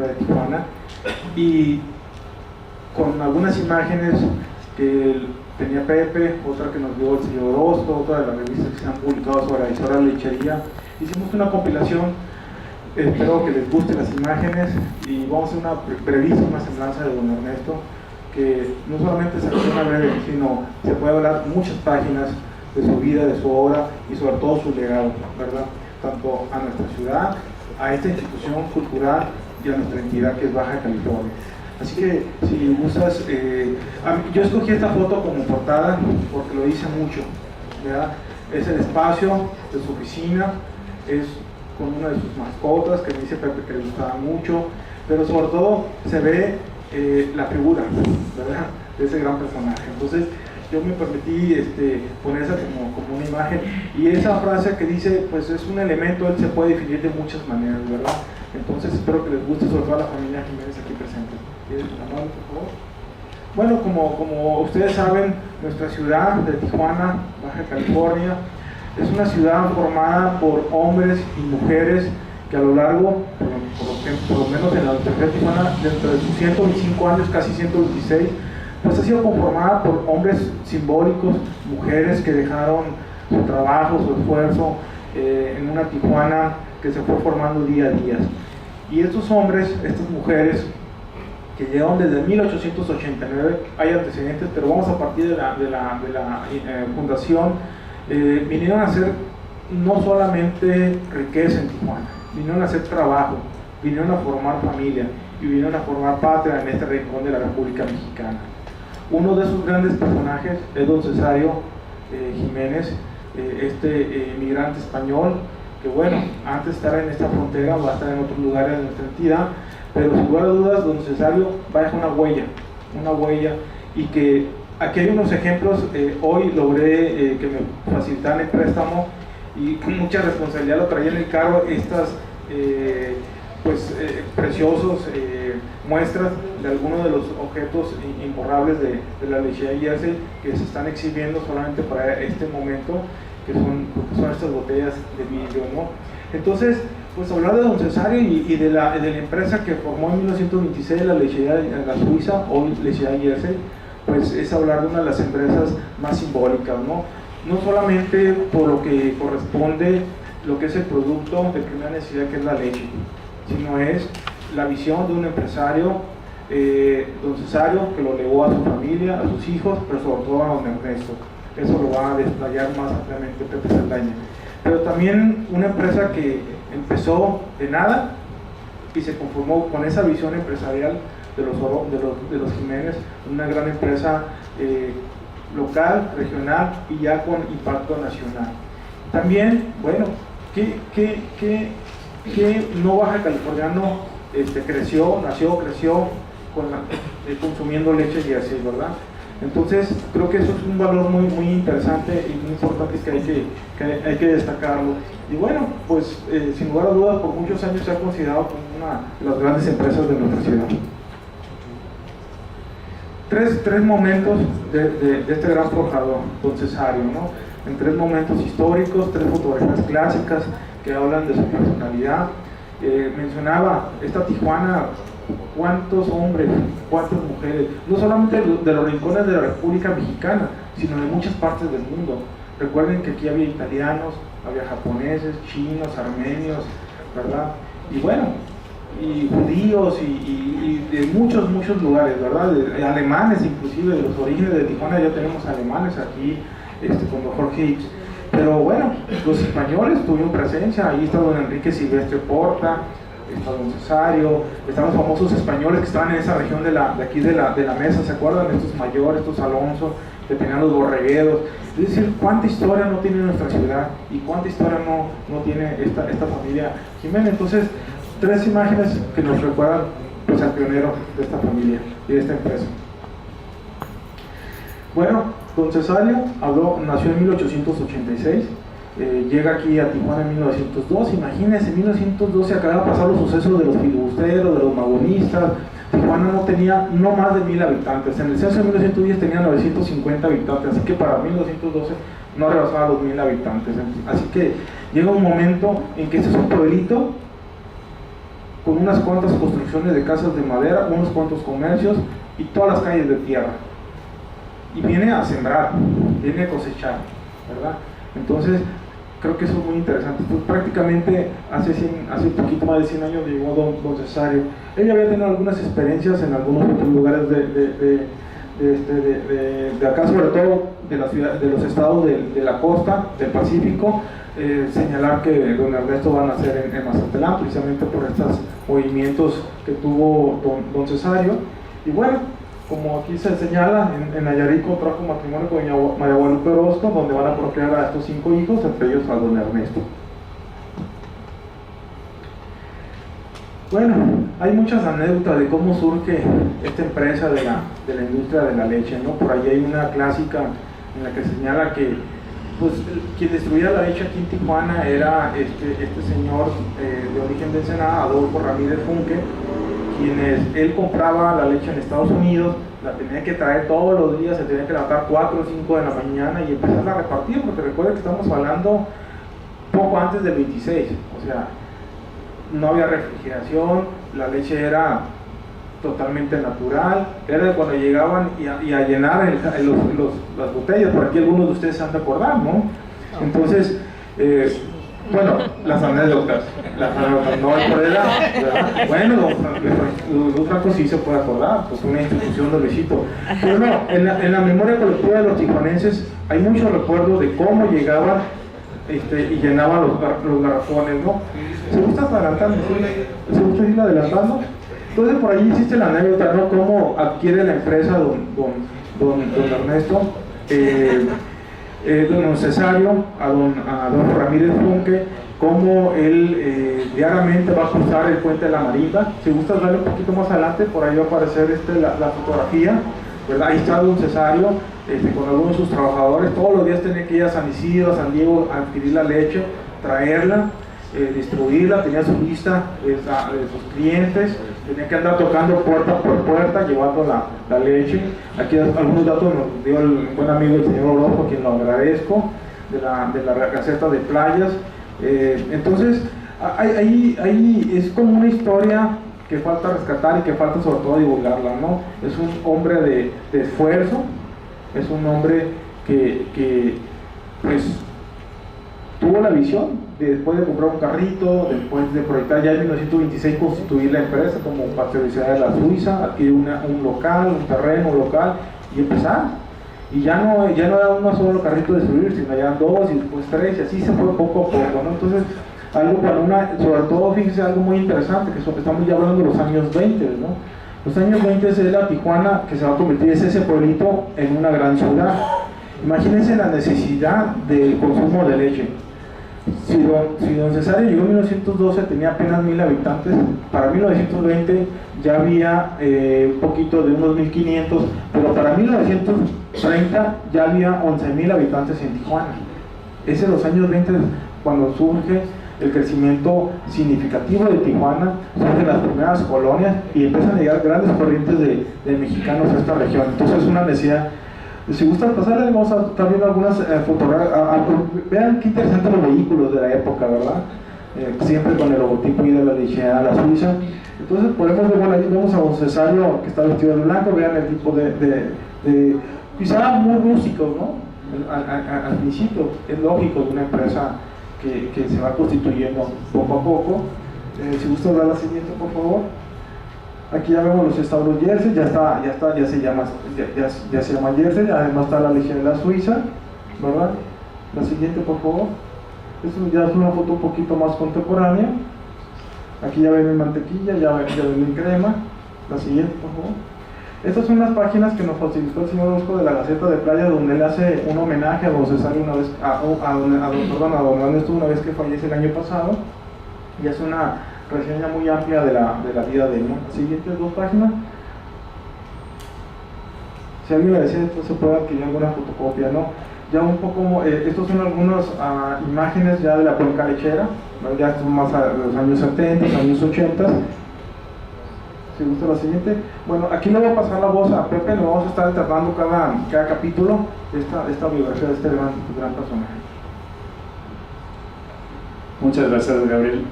de Tijuana, y con algunas imágenes que tenía Pepe, otra que nos dio el señor Orozco, otra de las revistas que se han publicado sobre la lechería. Hicimos una compilación, espero que les gusten las imágenes, y vamos a hacer una brevísima semblanza de don Ernesto, que no solamente se hace una breve, sino se puede hablar muchas páginas de su vida, de su obra y sobre todo su legado, ¿verdad? Tanto a nuestra ciudad, a esta institución cultural y a nuestra entidad que es Baja California. Así que si gustas, yo escogí esta foto como portada porque lo dice mucho, ¿verdad? Es el espacio de su oficina, es con una de sus mascotas que dice Pepe que le gustaba mucho, pero sobre todo se ve la figura, ¿verdad?, de ese gran personaje. Entonces yo me permití poner esa como una imagen, y esa frase que dice, pues es un elemento, él se puede definir de muchas maneras, ¿verdad? Entonces espero que les guste, sobre todo a la familia Jiménez aquí presente. ¿Quieres llamarlo, por favor? Bueno, como ustedes saben, nuestra ciudad de Tijuana, Baja California, es una ciudad formada por hombres y mujeres que a lo largo, por lo menos en la Universidad de Tijuana, dentro de sus 125 años, casi 126, pues ha sido conformada por hombres simbólicos, mujeres que dejaron su trabajo, su esfuerzo en una Tijuana que se fue formando día a día. Y estos hombres, estas mujeres, que llegaron desde 1889, hay antecedentes, pero vamos a partir de la fundación, vinieron a hacer no solamente riqueza en Tijuana, vinieron a hacer trabajo, vinieron a formar familia y vinieron a formar patria en este rincón de la República Mexicana. Uno de esos grandes personajes es don Cesario Jiménez, migrante español, que bueno, antes de estar en esta frontera va a estar en otros lugares de nuestra entidad, pero sin lugar a dudas don Cesario va a dejar una huella, y que aquí hay unos ejemplos. Hoy logré que me facilitaran el préstamo, y con mucha responsabilidad lo traía en el carro, estas preciosos muestras de algunos de los objetos imborrables de la lechería Jersey, que se están exhibiendo solamente para este momento, que son estas botellas de vidrio, ¿no? Entonces, pues hablar de don Cesario y de la empresa que formó en 1926 la lechería La Suiza, hoy lechería Jersey, pues es hablar de una de las empresas más simbólicas, ¿no? No solamente por lo que corresponde, lo que es el producto de primera necesidad, que es la leche, sino es la visión de un empresario, don Cesario, que lo legó a su familia, a sus hijos, pero sobre todo a don Ernesto. Eso lo va a desplayar más ampliamente Pepe Saldaña. Pero también una empresa que empezó de nada y se conformó con esa visión empresarial de los Jiménez, una gran empresa local, regional y ya con impacto nacional. También, bueno, ¿qué no baja californiano creció consumiendo leche y así, ¿verdad? Entonces creo que eso es un valor muy, muy interesante y muy importante que hay que destacarlo. Y bueno, pues sin lugar a dudas, por muchos años se ha considerado como una de las grandes empresas de nuestra ciudad. Tres momentos de este gran forjador, don Cesario, ¿no? En tres momentos históricos, tres fotografías clásicas que hablan de su personalidad. Mencionaba esta Tijuana, cuántos hombres, cuántas mujeres, no solamente de los rincones de la República Mexicana, sino de muchas partes del mundo. Recuerden que aquí había italianos, había japoneses, chinos, armenios, ¿verdad? Y bueno, y judíos y de muchos lugares, ¿verdad? Alemanes, inclusive de los orígenes de Tijuana ya tenemos alemanes aquí, con don Jorge Hicks. Pero bueno, los españoles tuvieron presencia, ahí está don Enrique Silvestre Porta, está don Cesario, están los famosos españoles que estaban en esa región de aquí de la mesa, ¿se acuerdan? Estos mayores, estos Alonso, que tenían los Borregueros. Es decir, cuánta historia no tiene nuestra ciudad y cuánta historia no tiene esta familia Jiménez. Entonces, tres imágenes que nos recuerdan pues al pionero de esta familia y de esta empresa. Bueno, don Cesario nació en 1886, llega aquí a Tijuana en 1902. Imagínense, en 1912 acaban de pasar los sucesos de los filibusteros, de los magonistas. Tijuana no tenía no más de 1000 habitantes, en el censo de 1910 tenía 950 habitantes, así que para 1912 no rebasaba los 1000 habitantes. Así que llega un momento en que este es un pueblito con unas cuantas construcciones de casas de madera, unos cuantos comercios y todas las calles de tierra. Y viene a sembrar, viene a cosechar, ¿verdad? Entonces, creo que eso es muy interesante. Pues, prácticamente hace poquito más de 100 años llegó don Cesario. Él había tenido algunas experiencias en algunos otros lugares de acá, sobre todo de los estados de la costa, del Pacífico. Señalar que don Ernesto va a nacer en Mazatlán, precisamente por estos movimientos que tuvo don Cesario. Y bueno, como aquí se señala, en Nayarit contrajo matrimonio con doña María Guadalupe Orozco, donde van a procrear a estos 5 hijos, entre ellos a don Ernesto. Bueno, hay muchas anécdotas de cómo surge esta empresa de la industria de la leche, ¿no? Por ahí hay una clásica en la que señala que pues, quien distribuía la leche aquí en Tijuana era este señor de origen de Ensenada, Adolfo Ramírez Funke, él compraba la leche en Estados Unidos, la tenía que traer todos los días, se tenía que levantar 4 o 5 de la mañana y empezar a repartir, porque recuerden que estamos hablando poco antes del 26, o sea, no había refrigeración, la leche era totalmente natural, era de cuando llegaban y a llenar las botellas, por aquí algunos de ustedes se han de acordar, ¿no? Entonces, bueno, las anécdotas, no es por edad, ¿verdad? Bueno, don Franco sí se puede acordar, pues una institución de Luisito. Pero no, en la memoria colectiva de los tijuanenses hay muchos recuerdos de cómo llegaban y llenaban los garrafones, ¿no? ¿Se gusta adelantando? ¿Se gusta ir adelantando? Entonces por ahí existe la anécdota, ¿no? Cómo adquiere la empresa don Ernesto, don Cesario, a don Ramírez Funke, cómo él diariamente va a cruzar el puente de la Marinda. Si gustas darle un poquito más adelante, por ahí va a aparecer la fotografía, ¿verdad? Ahí está don Cesario con algunos de sus trabajadores. Todos los días tenía que ir a San Isidro, a San Diego, a adquirir la leche, traerla, distribuirla, tenía su lista de sus clientes, tenía que andar tocando puerta por puerta, llevando la leche. Aquí algunos datos nos dio el buen amigo el señor Orozco, a quien lo agradezco, de la Gaceta de Playas. Entonces, ahí es como una historia que falta rescatar y que falta sobre todo divulgarla, ¿no? Es un hombre de esfuerzo, es un hombre que pues tuvo la visión de, después de comprar un carrito, después de proyectar ya en 1926 constituir la empresa como pasteurizadora de la Suiza, adquirir un local, un terreno local y empezar. Y ya no era uno solo carrito de distribuir, sino ya 2 y después 3 y así se fue poco a poco, ¿no? Entonces, algo para sobre todo, fíjense, algo muy interesante, que estamos ya hablando de los años 20, ¿no? Los años 20 es la Tijuana que se va a convertir, es ese pueblito en una gran ciudad. Imagínense la necesidad del consumo de leche. Si don Cesario llegó en 1912, tenía apenas 1000 habitantes, para 1920 ya había un poquito de unos 1500, pero para 1930 ya había 11,000 habitantes en Tijuana. Es en los años 20 cuando surge el crecimiento significativo de Tijuana, surgen las primeras colonias y empiezan a llegar grandes corrientes de mexicanos a esta región. Entonces es una necesidad. Si gustan pasarles, vamos a estar viendo algunas fotografías. Vean qué interesantes los vehículos de la época, ¿verdad? Siempre con el logotipo y de la lechería la Suiza. Entonces podemos ver, bueno, ahí vemos a don Cesario que está vestido de blanco. Vean el tipo de quizá muy rústicos, ¿no? Al principio es lógico de una empresa que se va constituyendo poco a poco. Si gustan dar la siguiente, por favor. Aquí ya vemos los establos Jersey, ya se llama Jersey, además está la leche de la Suiza, ¿verdad? La siguiente, por favor. Esto ya es una foto un poquito más contemporánea. Aquí ya ven en mantequilla, ya ven en crema. La siguiente, por favor. Estas son las páginas que nos facilitó el señor Orozco de la Gaceta de Playa, donde él hace un homenaje a don Cesario una vez, a don Ernesto una vez que fallece el año pasado, y hace una reseña muy amplia de la vida de él, ¿no? Siguientes 2 páginas. Si alguien le desea, esto se puede adquirir alguna fotocopia, ¿no? Ya un poco, estos son algunas imágenes ya de la cuenca lechera, ¿no? Ya son más a los años 70, años 80. Si gusta la siguiente. Bueno, aquí le voy a pasar la voz a Pepe, le vamos a estar alternando cada capítulo de esta biografía de este gran personaje. Muchas gracias, Gabriel.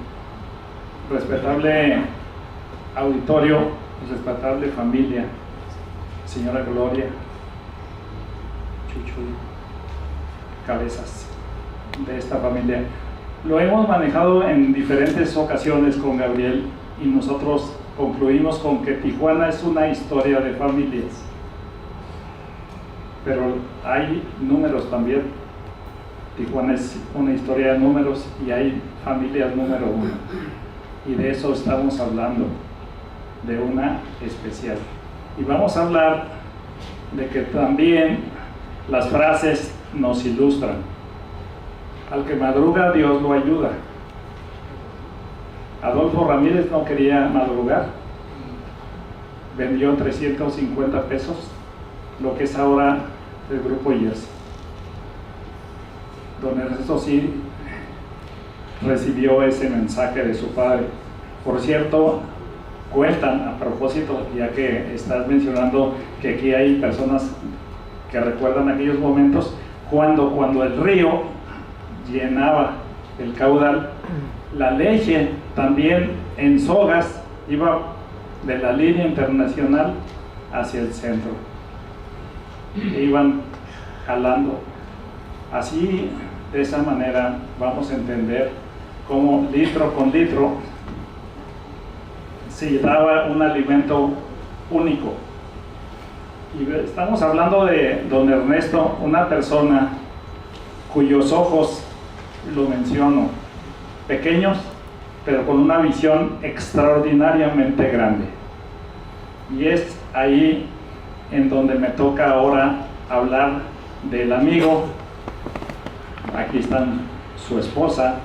Respetable auditorio, respetable familia, señora Gloria, Chuchu, cabezas de esta familia. Lo hemos manejado en diferentes ocasiones con Gabriel y nosotros concluimos con que Tijuana es una historia de familias, pero hay números también. Tijuana es una historia de números y hay familias número uno, y de eso estamos hablando, de una especial. Y vamos a hablar de que también las frases nos ilustran. Al que madruga, Dios lo ayuda. Adolfo Ramírez no quería madrugar, vendió 350 pesos, lo que es ahora el Grupo Jersey. Don Ernesto sí recibió ese mensaje de su padre. Por cierto, cuentan, a propósito, ya que estás mencionando que aquí hay personas que recuerdan aquellos momentos, cuando el río llenaba el caudal, la leche también en sogas iba de la línea internacional hacia el centro, e iban jalando. Así, de esa manera, vamos a entender cómo litro con litro se daba un alimento único. Y estamos hablando de don Ernesto, una persona cuyos ojos, lo menciono, pequeños, pero con una visión extraordinariamente grande. Y es ahí en donde me toca ahora hablar del amigo. Aquí están su esposa,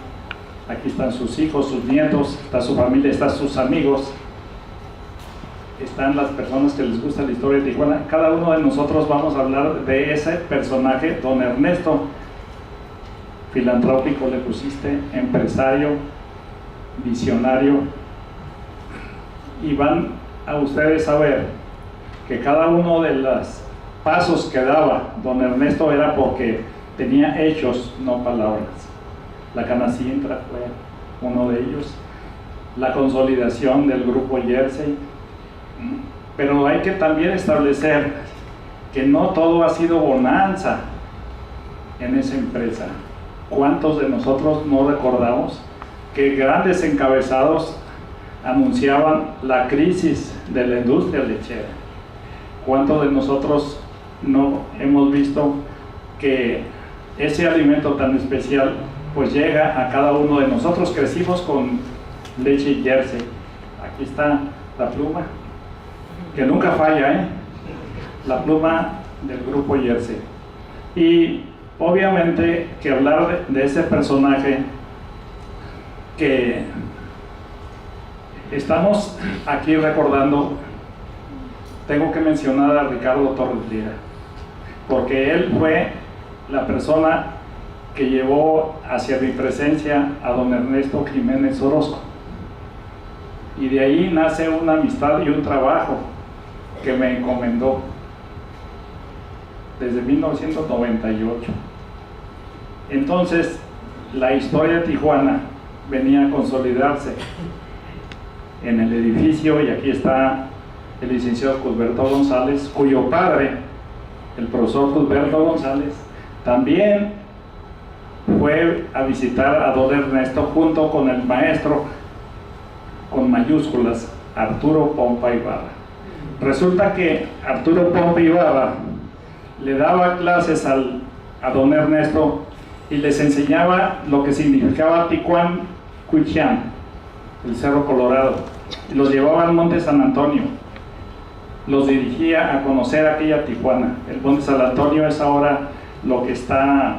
aquí están sus hijos, sus nietos, está su familia, están sus amigos, están las personas que les gusta la historia de Tijuana. Cada uno de nosotros vamos a hablar de ese personaje, don Ernesto. Filantrópico le pusiste, empresario, visionario, y van a ustedes a ver que cada uno de los pasos que daba don Ernesto era porque tenía hechos, no palabras. La Canacintra fue uno de ellos, la consolidación del Grupo Jersey, pero hay que también establecer que no todo ha sido bonanza en esa empresa. ¿Cuántos de nosotros no recordamos que grandes encabezados anunciaban la crisis de la industria lechera? ¿Cuántos de nosotros no hemos visto que ese alimento tan especial pues llega a cada uno de nosotros? Crecimos con leche Jersey. Aquí está la pluma, que nunca falla, la pluma del Grupo Jersey. Y obviamente que hablar de ese personaje que estamos aquí recordando, tengo que mencionar a Ricardo Torres Lira, porque él fue la persona que llevó hacia mi presencia a don Ernesto Jiménez Orozco, y de ahí nace una amistad y un trabajo que me encomendó desde 1998. Entonces la historia de Tijuana venía a consolidarse en el edificio, y aquí está el licenciado Cusberto González, cuyo padre, el profesor Cusberto González, también fue a visitar a don Ernesto junto con el maestro, con mayúsculas, Arturo Pompa Ibarra. Resulta que Arturo Pompa Ibarra le daba clases a don Ernesto y les enseñaba lo que significaba Ticuán Cuichán, el Cerro Colorado, y los llevaba al Monte San Antonio, los dirigía a conocer aquella Tijuana. El Monte San Antonio es ahora lo que está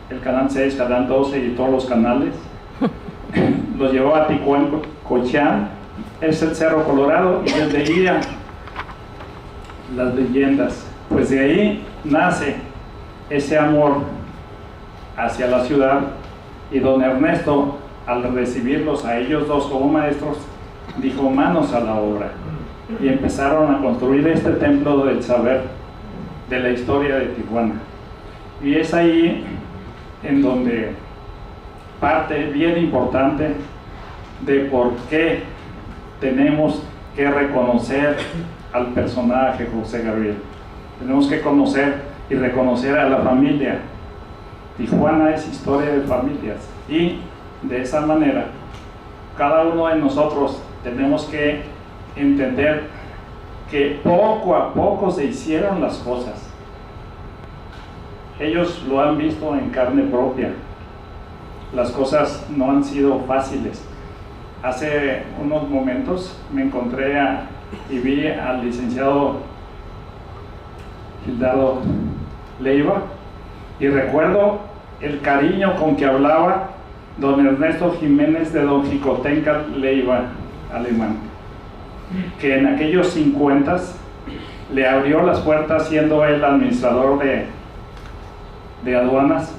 el canal 6, canal 12 y todos los canales. Los llevaba a Ticuán Cuichán, es el Cerro Colorado, y desde ahí las leyendas. Pues de ahí nace ese amor hacia la ciudad, y don Ernesto, al recibirlos a ellos dos como maestros, dijo: manos a la obra, y empezaron a construir este templo del saber de la historia de Tijuana. Y es ahí en donde parte bien importante de por qué tenemos que reconocer al personaje José Gabriel. Tenemos que conocer y reconocer a la familia. Tijuana es historia de familias, y de esa manera cada uno de nosotros tenemos que entender que poco a poco se hicieron las cosas. Ellos lo han visto en carne propia. Las cosas no han sido fáciles. Hace unos momentos me encontré y vi al licenciado Gildardo Leiva, y recuerdo el cariño con que hablaba don Ernesto Jiménez de don Jicotenca Leiva Alemán, que en aquellos 50 le abrió las puertas, siendo él administrador de aduanas,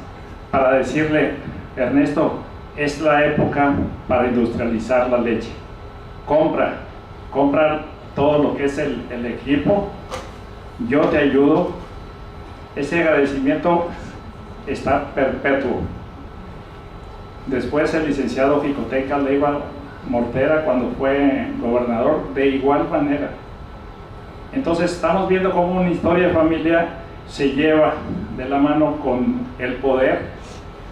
para decirle: Ernesto, es la época para industrializar la leche, compra todo lo que es el equipo, yo te ayudo. Ese agradecimiento está perpetuo. Después el licenciado Jicotenca Leiva Mortera, cuando fue gobernador, de igual manera. Entonces estamos viendo cómo una historia de familia se lleva de la mano con el poder,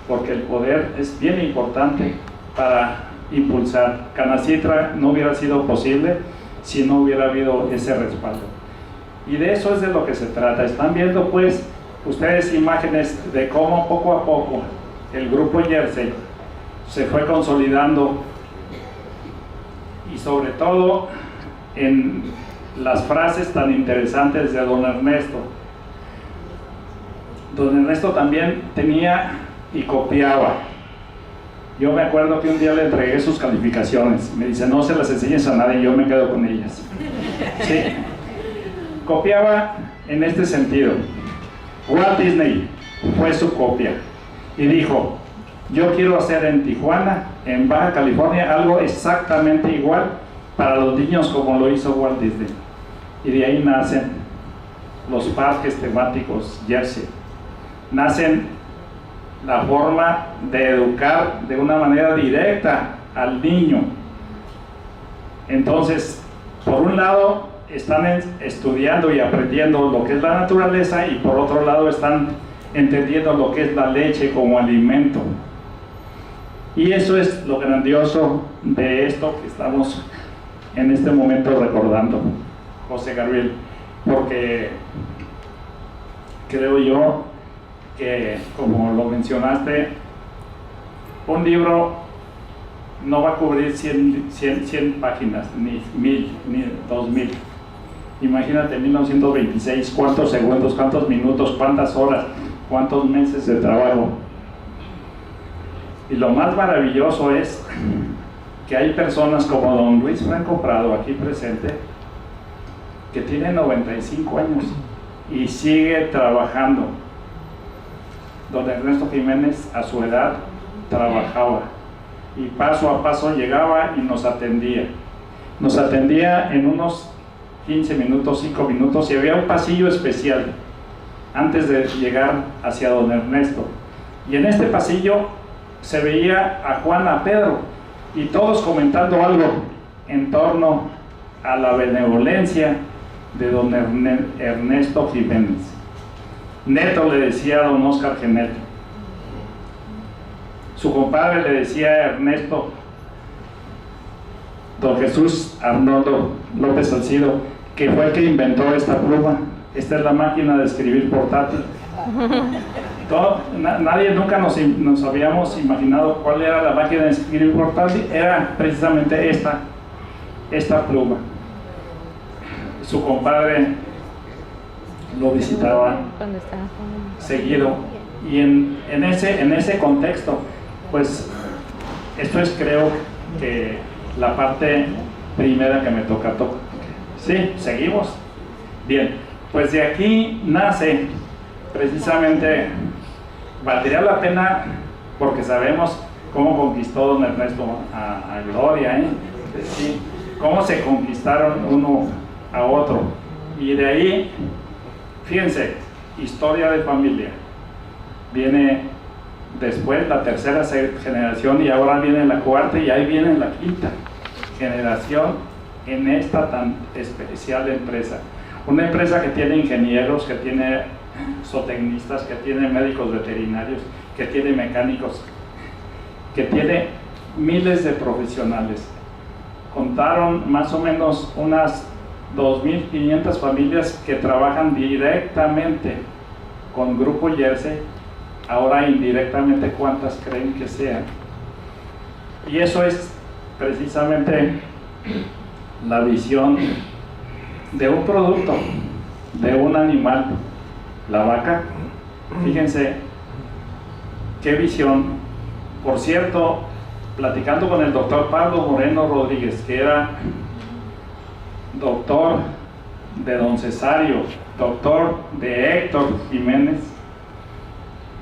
porque el poder es bien importante para impulsar. Canacitra no hubiera sido posible si no hubiera habido ese respaldo, y de eso es de lo que se trata. Están viendo pues ustedes imágenes de cómo poco a poco el grupo Jersey se fue consolidando, y sobre todo en las frases tan interesantes de don Ernesto. Don Ernesto también tenía y copiaba. Yo me acuerdo que un día le entregué sus calificaciones, me dice: no se las enseñes a nadie, yo me quedo con ellas. Sí, copiaba en este sentido. Walt Disney fue su copia y dijo: yo quiero hacer en Tijuana, en Baja California, algo exactamente igual para los niños como lo hizo Walt Disney. Y de ahí nacen los parques temáticos Jersey, nacen la forma de educar de una manera directa al niño. Entonces, por un lado están estudiando y aprendiendo lo que es la naturaleza, y por otro lado están entendiendo lo que es la leche como alimento. Y eso es lo grandioso de esto que estamos en este momento recordando, José Gabriel, porque creo yo que, como lo mencionaste, un libro no va a cubrir 100 páginas, ni 1000, ni 2000. Imagínate, 1926, cuántos segundos, cuántos minutos, cuántas horas, cuántos meses de trabajo. Y lo más maravilloso es que hay personas como don Luis Franco Prado, aquí presente, que tiene 95 años y sigue trabajando. Don Ernesto Jiménez, a su edad, trabajaba y paso a paso llegaba y nos atendía. Nos atendía en unos 15 minutos, 5 minutos, y había un pasillo especial antes de llegar hacia don Ernesto. Y en este pasillo se veía a Juan, a Pedro, y todos comentando algo en torno a la benevolencia de don Ernesto Jiménez. Neto le decía a don Oscar Genet, su compadre le decía a Ernesto, don Jesús Arnoldo López Salcido, que fue el que inventó esta pluma. Esta es la máquina de escribir portátil. Nadie nunca nos habíamos imaginado cuál era la máquina de escribir portátil. Era precisamente esta pluma. Su compadre lo visitaba seguido, y en ese contexto, pues esto es, creo que, la parte primera que me toca. Sí, seguimos. Bien, pues de aquí nace precisamente, valdría la pena, porque sabemos cómo conquistó don Ernesto a Gloria, sí, cómo se conquistaron uno a otro, y de ahí, fíjense, historia de familia. Viene después la tercera generación, y ahora viene la cuarta, y ahí viene la quinta generación en esta tan especial empresa. Una empresa que tiene ingenieros, que tiene zootecnistas, que tiene médicos veterinarios, que tiene mecánicos, que tiene miles de profesionales. Contaron más o menos unas 2.500 familias que trabajan directamente con Grupo Jersey. Ahora indirectamente, ¿cuántas creen que sean? Y eso es precisamente la visión de un producto, de un animal, la vaca. Fíjense qué visión. Por cierto, platicando con el doctor Pablo Moreno Rodríguez, que era doctor de don Cesario, doctor de Héctor Jiménez,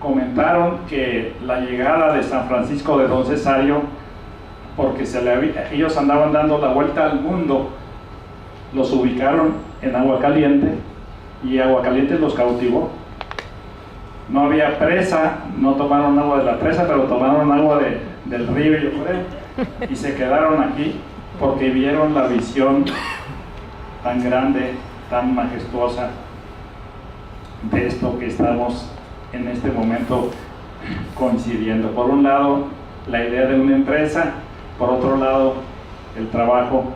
comentaron que la llegada de San Francisco de don Cesario, porque ellos andaban dando la vuelta al mundo, los ubicaron en Aguascalientes y Aguascalientes los cautivó. No había presa, no tomaron agua de la presa, pero tomaron agua del río, yo creo, y se quedaron aquí porque vieron la visión tan grande, tan majestuosa de esto que estamos en este momento coincidiendo. Por un lado, la idea de una empresa, por otro lado, el trabajo.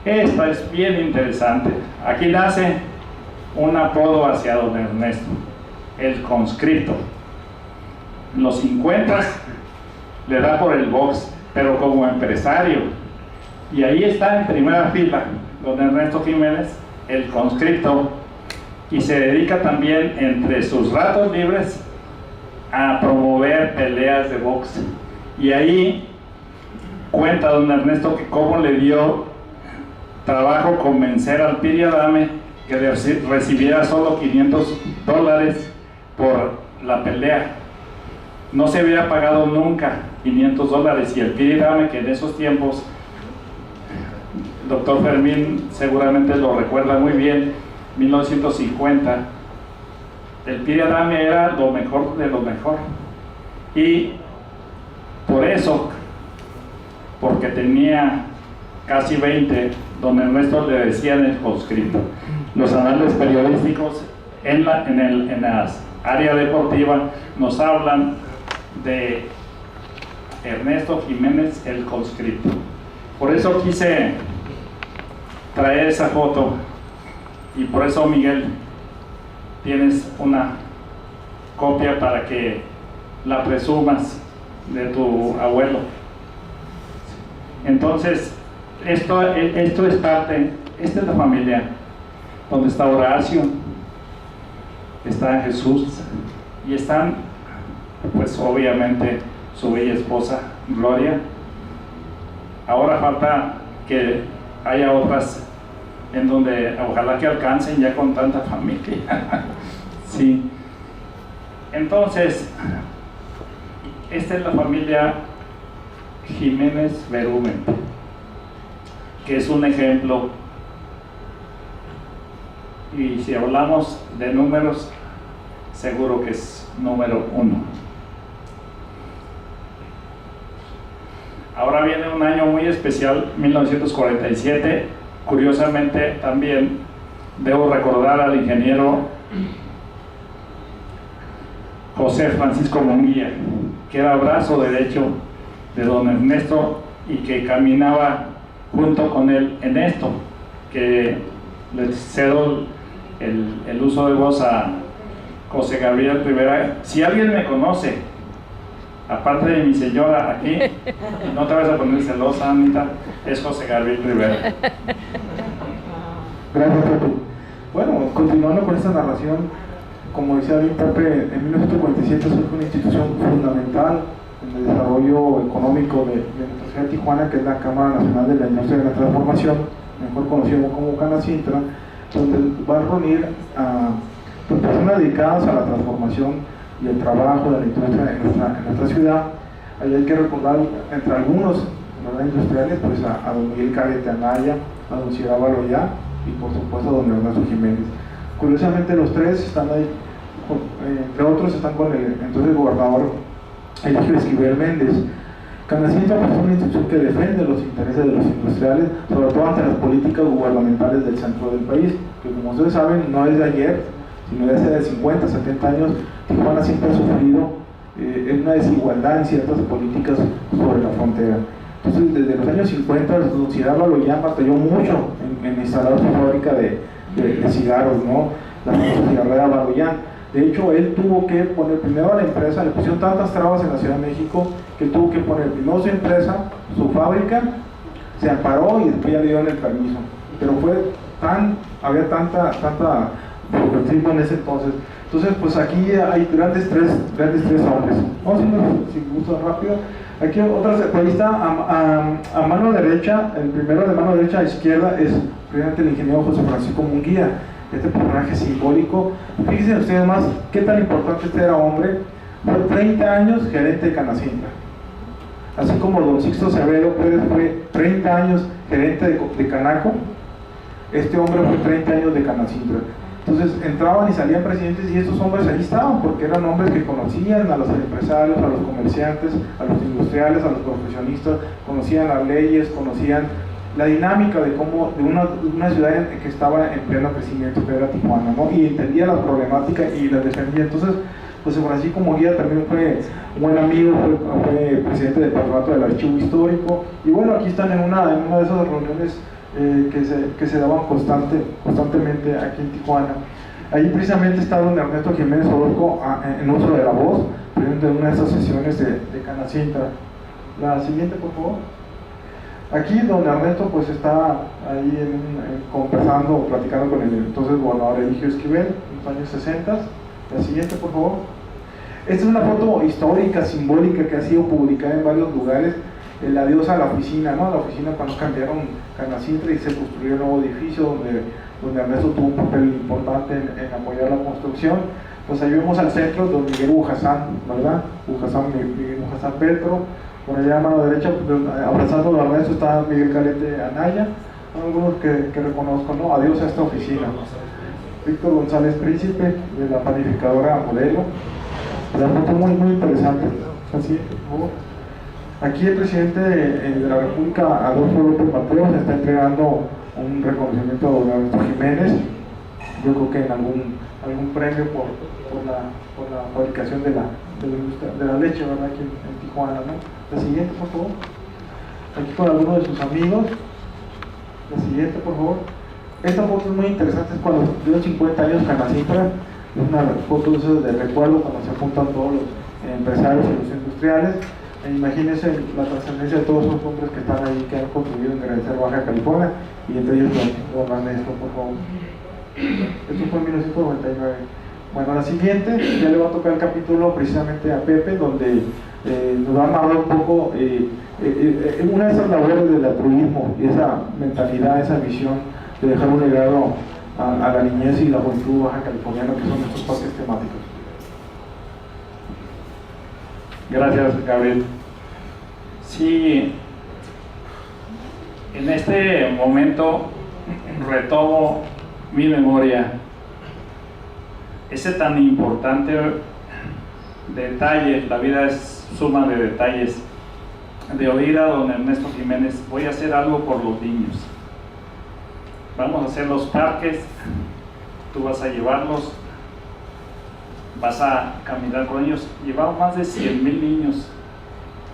Esta es bien interesante. Aquí nace un apodo hacia don Ernesto, el conscripto. En los 50 le da por el box, pero como empresario. Y ahí está en primera fila don Ernesto Jiménez, el conscripto, y se dedica también entre sus ratos libres a promover peleas de box. Y ahí cuenta don Ernesto que cómo le dio trabajo convencer al Piri Adame que recibiera solo $500 por la pelea. No se había pagado nunca $500, y el Piri Adame, que en esos tiempos, doctor Fermín seguramente lo recuerda muy bien, 1950, el Piri Adame era lo mejor de lo mejor. Y por eso, porque tenía casi 20, don Ernesto le decían el conscripto. Los anales periodísticos en la área deportiva nos hablan de Ernesto Jiménez, el conscripto. Por eso quise traer esa foto, y por eso, Miguel, tienes una copia para que la presumas de tu abuelo. Entonces, esto es parte, esta es la familia donde está Horacio, está Jesús, y están, pues obviamente, su bella esposa Gloria. Ahora falta que haya otras en donde ojalá que alcancen ya con tanta familia. Sí. Entonces, esta es la familia Jiménez Berumen, que es un ejemplo. Y si hablamos de números, seguro que es número 1. Ahora viene un año muy especial, 1947. Curiosamente, también debo recordar al ingeniero José Francisco Munguía, que era brazo derecho de don Ernesto y que caminaba junto con él en esto, que le cedo el uso de voz a José Gabriel Rivera. Si alguien me conoce, aparte de mi señora aquí, no te vas a poner celosa, Anita, es José Gabriel Rivera. Gracias, Pepe. Bueno, continuando con esta narración, como decía bien Pepe, en 1947 surge una institución fundamental en el desarrollo económico de nuestra ciudad de Tijuana, que es la Cámara Nacional de la Industria de la Transformación, mejor conocido como Canacintra, donde va a reunir a personas dedicadas a la transformación y el trabajo de la industria en nuestra ciudad. Ahí hay que recordar, entre algunos industriales, pues a don Miguel Carrete Anaya, a don Ciudad Baloyá y por supuesto a don Ernesto Jiménez. Curiosamente los tres están ahí, entre otros están con el entonces gobernador Eligio Esquivel Méndez, Canacintra pues, es una institución que defiende los intereses de los industriales, sobre todo ante las políticas gubernamentales del centro del país, que como ustedes saben no es de ayer, sino de hace 50, 70 años. Tijuana siempre ha sufrido una desigualdad en ciertas políticas sobre la frontera. Entonces, desde los años 50, don Ciudad Baloyán batalló mucho en instalar su fábrica de cigarros, ¿no? La famosa cigarrera Baloyán. De hecho, él tuvo que poner primero a la empresa, le pusieron tantas trabas en la Ciudad de México, que él tuvo que poner primero su empresa, su fábrica, se amparó y después ya le dieron el permiso. Pero había tanta progresismo en ese entonces. Entonces, pues aquí hay grandes tres hombres. Vamos a irnos, si gusta, rápido. Aquí ahí está a mano derecha, el primero de mano derecha a izquierda es precisamente el ingeniero José Francisco Munguía, este personaje simbólico. Fíjense ustedes más qué tan importante este era hombre. Fue 30 años gerente de Canacintra. Así como don Sixto Severo Pérez fue 30 años gerente de Canaco, este hombre fue 30 años de Canacintra. Entonces entraban y salían presidentes y estos hombres ahí estaban, porque eran hombres que conocían a los empresarios, a los comerciantes, a los industriales, a los profesionistas, conocían las leyes, conocían la dinámica de cómo de una ciudad que estaba en pleno crecimiento, que era Tijuana, ¿no? Y entendía las problemáticas y las defendía. Entonces, pues Francisco Munguía también fue un buen amigo, fue presidente del patronato del Archivo Histórico, y bueno, aquí están en una de esas reuniones que se daban constantemente aquí en Tijuana. Allí precisamente está don Ernesto Jiménez Orozco en uso de la voz, presente en una de esas sesiones de Canacintra. La siguiente, por favor. Aquí don Ernesto pues está ahí conversando, platicando con el entonces gobernador Eligio Esquivel en los años 60. La siguiente, por favor. Esta es una foto histórica, simbólica, que ha sido publicada en varios lugares. El adiós a la oficina, ¿no? La oficina cuando cambiaron Canacintra y se construyó un nuevo edificio donde Ernesto tuvo un papel importante en apoyar la construcción. Pues ahí vemos al centro don Miguel Ujasán, ¿verdad? Miguel Ujasán Petro. Por allá a mano derecha, abrazando a Ernesto, está Miguel Calete Anaya, algunos que reconozco, ¿no? Adiós a esta oficina. Víctor González Príncipe, de la panificadora Modelo. La foto muy interesante. Así, por favor. Aquí el presidente de la República, Adolfo López Mateos, está entregando un reconocimiento a don Ernesto Jiménez, yo creo que en algún premio por la fabricación de la leche, ¿verdad? Aquí en Tijuana, ¿no? La siguiente, por favor. Aquí con alguno de sus amigos. La siguiente, por favor. Esta foto es muy interesante, es cuando cumplieron 50 años Canacintra. Es una foto de recuerdo cuando se juntan todos los empresarios y los industriales. Imagínense la trascendencia de todos esos hombres que están ahí, que han contribuido en Granizar, Baja California, y entre ellos don Ernesto, por favor. Esto fue en 1999. Bueno, la siguiente, ya le va a tocar el capítulo precisamente a Pepe, donde nos va a narrar un poco una de esas labores del altruismo y esa mentalidad, esa visión de dejar un legado a la niñez y la juventud baja californiana, que son estos parques temáticos. Gracias, Gabriel. Sí, en este momento retomo mi memoria, ese tan importante detalle, la vida es suma de detalles, de oír a don Ernesto Jiménez: voy a hacer algo por los niños, vamos a hacer los parques, tú vas a llevarlos, vas a caminar con ellos. Llevamos más de 100,000 niños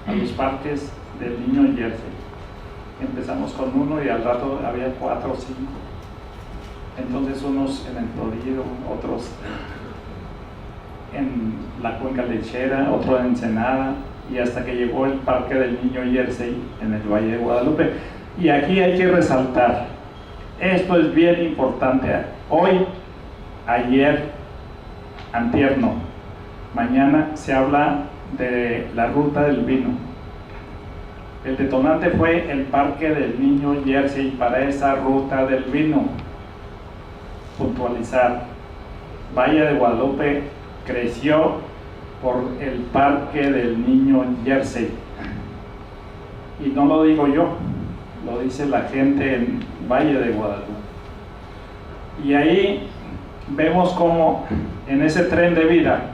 a los parques del Niño Jersey. Empezamos con uno y al rato había 4 o 5. Entonces unos en el Florido, otros en la Cuenca Lechera, otro en Ensenada, y hasta que llegó el Parque del Niño Jersey en el Valle de Guadalupe. Y aquí hay que resaltar, esto es bien importante. Hoy, ayer, antier no, mañana se habla de la ruta del vino. El detonante fue el Parque del Niño Jersey para esa ruta del vino. Puntualizar, Valle de Guadalupe creció por el Parque del Niño Jersey, y no lo digo yo, lo dice la gente en Valle de Guadalupe. Y ahí vemos cómo en ese tren de vida